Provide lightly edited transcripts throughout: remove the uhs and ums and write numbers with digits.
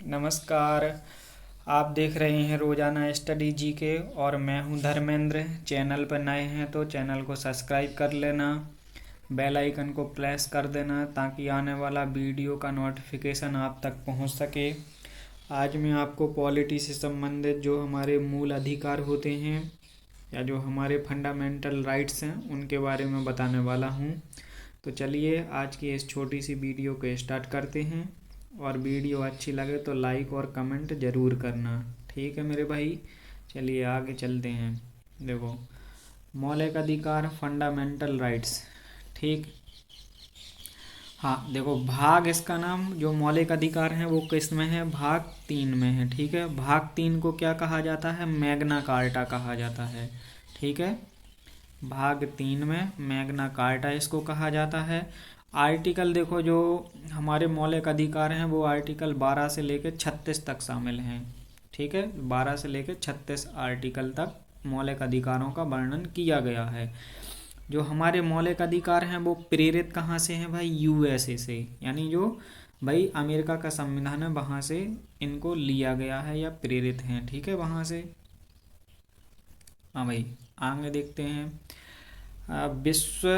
नमस्कार। आप देख रहे हैं रोजाना स्टडी जी के और मैं हूं धर्मेंद्र। चैनल पर नए हैं तो चैनल को सब्सक्राइब कर लेना, बेल आइकन को प्रेस कर देना ताकि आने वाला वीडियो का नोटिफिकेशन आप तक पहुंच सके। आज मैं आपको पॉलिटी से संबंधित जो हमारे मूल अधिकार होते हैं या जो हमारे फंडामेंटल राइट्स हैं उनके बारे में बताने वाला हूं। तो चलिए आज की इस छोटी सी वीडियो को स्टार्ट करते हैं और वीडियो अच्छी लगे तो लाइक और कमेंट ज़रूर करना। ठीक है मेरे भाई, चलिए आगे चलते हैं। देखो, मौलिक अधिकार फंडामेंटल राइट्स। ठीक, हाँ देखो, भाग इसका नाम जो मौलिक अधिकार है वो किस में है? भाग 3 में है। ठीक है, भाग 3 को क्या कहा जाता है? मैग्ना कार्टा कहा जाता है। ठीक है, भाग 3 में मैग्ना कार्टा इसको कहा जाता है। आर्टिकल देखो, जो हमारे मौलिक अधिकार हैं वो आर्टिकल 12 से लेकर 36 तक शामिल हैं। ठीक है, 12 से लेकर 36 आर्टिकल तक मौलिक अधिकारों का वर्णन किया गया है। जो हमारे मौलिक अधिकार हैं वो प्रेरित कहाँ से हैं भाई? यूएसए से, यानी जो भाई अमेरिका का संविधान है वहाँ से इनको लिया गया है या प्रेरित हैं। ठीक है, वहाँ से। हाँ भाई, आगे देखते हैं। विश्व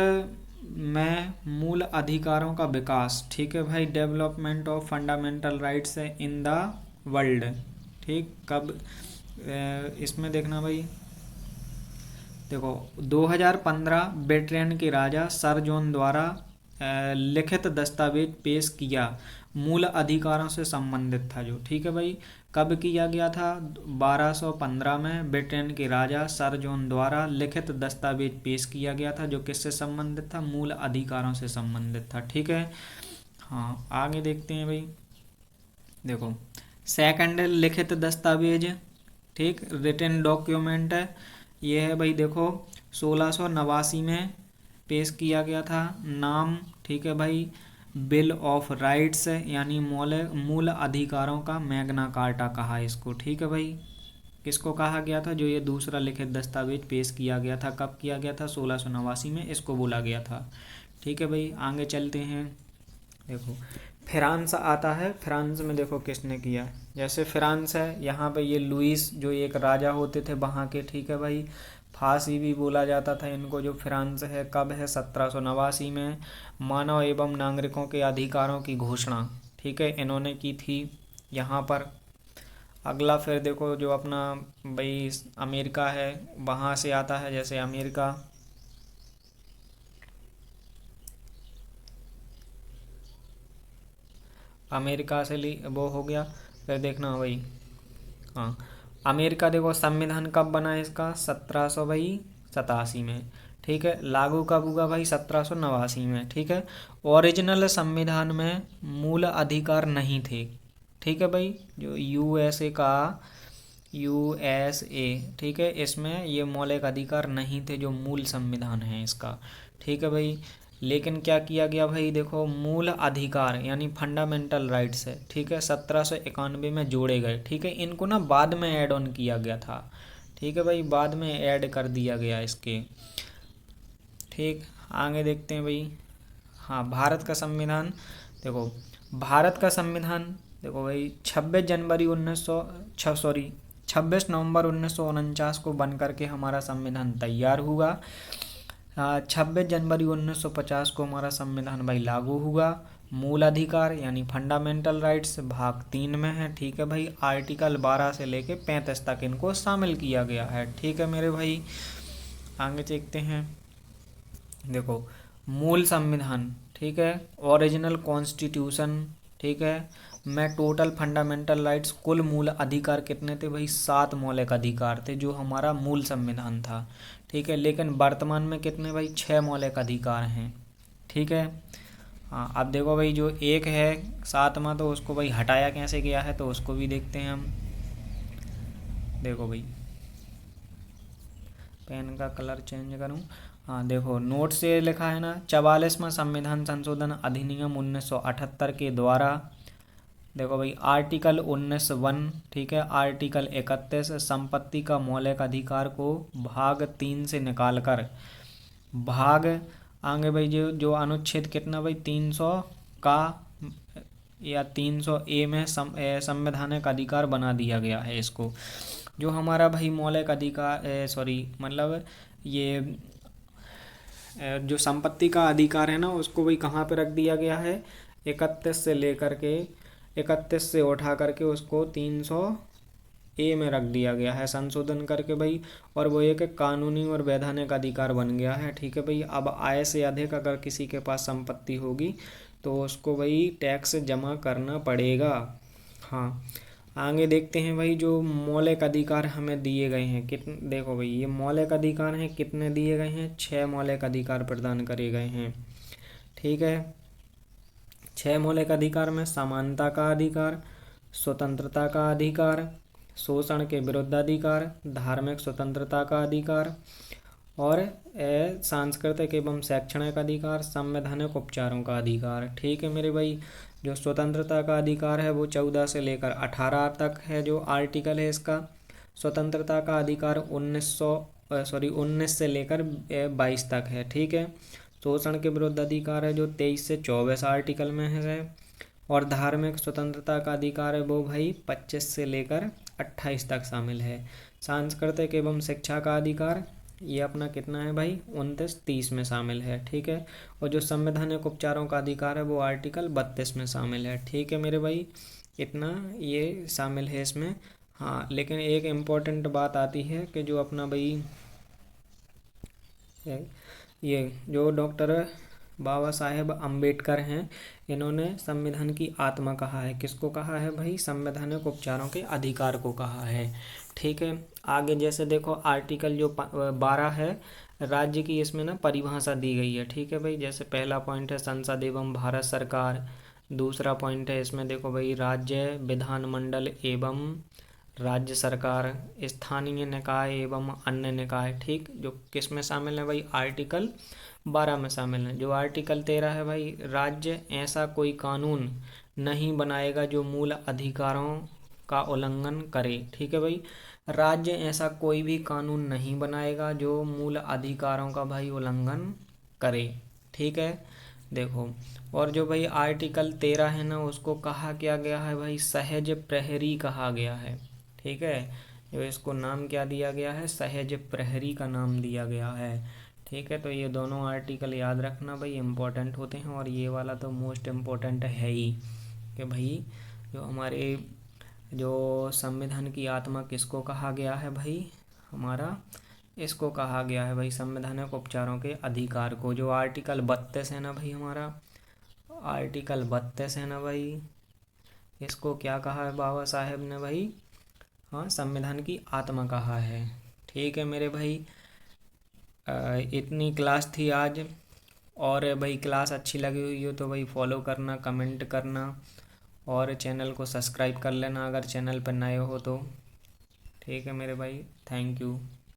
में मूल अधिकारों का विकास। ठीक है भाई, development of fundamental rights in the world. ठीक, कब इसमें देखना भाई, देखो 2015 ब्रिटेन के राजा सर जॉन द्वारा लिखित दस्तावेज पेश किया, मूल अधिकारों से संबंधित था जो। ठीक है भाई, कब किया गया था? 1215 में ब्रिटेन के राजा सर जॉन द्वारा लिखित दस्तावेज पेश किया गया था जो किससे संबंधित था? मूल अधिकारों से संबंधित था। ठीक है, हाँ आगे देखते हैं भाई। देखो, सेकंड लिखित दस्तावेज, ठीक, रिटन डॉक्यूमेंट है ये है भाई। देखो 1689 में पेश किया गया था। नाम, ठीक है भाई, बिल ऑफ राइट्स, यानी मूल अधिकारों का मैग्ना कार्टा कहा इसको। ठीक है भाई, किसको कहा गया था? जो ये दूसरा लिखित दस्तावेज पेश किया गया था, कब किया गया था? 1689 में इसको बोला गया था। ठीक है भाई, आगे चलते हैं। देखो, फ्रांस आता है। फ्रांस में देखो किसने किया, जैसे फ्रांस है यहाँ पे ये लुइस जो एक राजा होते थे वहाँ के। ठीक है भाई, फांसी भी बोला जाता था इनको। जो फ्रांस है कब है? 1789 में मानव एवं नागरिकों के अधिकारों की घोषणा, ठीक है, इन्होंने की थी यहाँ पर। अगला फिर देखो जो अपना भाई अमेरिका है वहाँ से आता है, जैसे अमेरिका, अमेरिका से ली वो हो गया। फिर देखना भाई, हाँ अमेरिका देखो संविधान कब बना है इसका? 1787 में। ठीक है, लागू कब हुआ भाई? 1789 में। ठीक है, ओरिजिनल संविधान में मूल अधिकार नहीं थे। ठीक है भाई, जो यूएसए का, यूएसए, ठीक है, इसमें ये मौलिक अधिकार नहीं थे जो मूल संविधान है इसका। ठीक है भाई, लेकिन क्या किया गया भाई? देखो, मूल अधिकार यानी फंडामेंटल राइट्स है, ठीक है, 1791 में जोड़े गए। ठीक है, इनको ना बाद में ऐड ऑन किया गया था। ठीक है भाई, बाद में ऐड कर दिया गया इसके। ठीक, आगे देखते हैं भाई। हाँ, भारत का संविधान। देखो, भारत का संविधान देखो भाई 26 नवंबर 1949 को बन करके हमारा संविधान तैयार हुआ। 26 जनवरी 1950 को हमारा संविधान भाई लागू हुआ। मूल अधिकार यानी फंडामेंटल राइट्स भाग 3 में है। ठीक है भाई, आर्टिकल 12 से लेके 35 तक इनको शामिल किया गया है। ठीक है मेरे भाई, आगे देखते हैं। देखो, मूल संविधान, ठीक है, ओरिजिनल कॉन्स्टिट्यूशन, ठीक है, में टोटल फंडामेंटल राइट्स, कुल मूल अधिकार कितने थे भाई? 7 मौलिक अधिकार थे जो हमारा मूल संविधान था। ठीक है, लेकिन वर्तमान में कितने भाई? 6 मौलिक अधिकार हैं। ठीक है, हाँ अब देखो भाई, जो एक है 7वां, तो उसको भाई हटाया कैसे गया है तो उसको भी देखते हैं हम। देखो भाई, पेन का कलर चेंज करूँ। हाँ देखो, नोट से लिखा है ना, 44वां संविधान संशोधन अधिनियम 1978 के द्वारा। देखो भाई, आर्टिकल 19(1), ठीक है, आर्टिकल 31 संपत्ति का मौलिक अधिकार को भाग 3 से निकाल कर भाग, आगे भाई जो जो अनुच्छेद कितना भाई 300 का या 300A में संवैधानिक अधिकार बना दिया गया है इसको। जो हमारा भाई मौलिक अधिकार सॉरी मतलब ये जो संपत्ति का अधिकार है ना उसको भाई कहाँ पे रख दिया गया है, 31 से उठा करके उसको 300A में रख दिया गया है संशोधन करके भाई। और वो एक कानूनी और वैधानिक अधिकार बन गया है। ठीक है भाई। अब आय से अधिक अगर किसी के पास संपत्ति होगी तो उसको भाई टैक्स जमा करना पड़ेगा। हाँ, आगे देखते हैं भाई जो मौलिक अधिकार हमें दिए गए हैं कितने। देखो भाई ये मौलिक अधिकार हैं, कितने दिए गए हैं, 6 मौलिक अधिकार प्रदान करे गए हैं। ठीक है। 6 मौलिक अधिकार में समानता का अधिकार, स्वतंत्रता का अधिकार, शोषण के विरुद्ध अधिकार, धार्मिक स्वतंत्रता का अधिकार और सांस्कृतिक एवं शैक्षणिक अधिकार, संवैधानिक उपचारों का अधिकार। ठीक है मेरे भाई। जो स्वतंत्रता का अधिकार है वो 14 से लेकर 18 तक है जो आर्टिकल है इसका। स्वतंत्रता का अधिकार 19 से लेकर 22 तक है। ठीक है। शोषण के विरुद्ध अधिकार है जो 23 से 24 आर्टिकल में है। और धार्मिक स्वतंत्रता का अधिकार है वो भाई 25 से लेकर 28 तक शामिल है। सांस्कृतिक एवं शिक्षा का अधिकार ये अपना कितना है भाई 29-30 में शामिल है। ठीक है। और जो संवैधानिक उपचारों का अधिकार है वो आर्टिकल 32 में शामिल है। ठीक है मेरे भाई, इतना ये शामिल है इसमें। हाँ, लेकिन एक इम्पोर्टेंट बात आती है कि जो अपना भाई ये जो डॉक्टर बाबा साहेब अम्बेडकर हैं इन्होंने संविधान की आत्मा कहा है। किसको कहा है भाई? संवैधानिक उपचारों के अधिकार को कहा है। ठीक है। आगे जैसे देखो आर्टिकल जो 12 है राज्य की, इसमें ना परिभाषा दी गई है। ठीक है भाई। जैसे पहला पॉइंट है संसद एवं भारत सरकार। दूसरा पॉइंट है इसमें देखो भाई राज्य विधानमंडल एवं राज्य सरकार, स्थानीय निकाय एवं अन्य निकाय। ठीक, जो किस में शामिल है भाई? आर्टिकल 12 में शामिल है। जो आर्टिकल 13 है भाई, राज्य ऐसा कोई कानून नहीं बनाएगा जो मूल अधिकारों का उल्लंघन करे। ठीक है भाई। राज्य ऐसा कोई भी कानून नहीं बनाएगा जो मूल अधिकारों का भाई उल्लंघन करे। ठीक है। देखो, और जो भाई आर्टिकल 13 है ना उसको कहा क्या गया है भाई? सहज प्रहरी कहा गया है। ठीक है। जो इसको नाम क्या दिया गया है? सहज प्रहरी का नाम दिया गया है। ठीक है। तो ये दोनों आर्टिकल याद रखना भाई, इम्पोर्टेंट होते हैं। और ये वाला तो मोस्ट इम्पोर्टेंट है ही कि भाई जो हमारे जो संविधान की आत्मा किसको कहा गया है भाई? हमारा इसको कहा गया है भाई संवैधानिक उपचारों के अधिकार को। जो आर्टिकल 32 है ना भाई, हमारा आर्टिकल 32 है ना भाई, इसको क्या कहा है बाबा साहेब ने भाई? हाँ, संविधान की आत्मा कहा है। ठीक है मेरे भाई, इतनी क्लास थी आज। और भाई क्लास अच्छी लगी हुई हो तो भाई फॉलो करना, कमेंट करना और चैनल को सब्सक्राइब कर लेना अगर चैनल पर नए हो तो। ठीक है मेरे भाई, थैंक यू।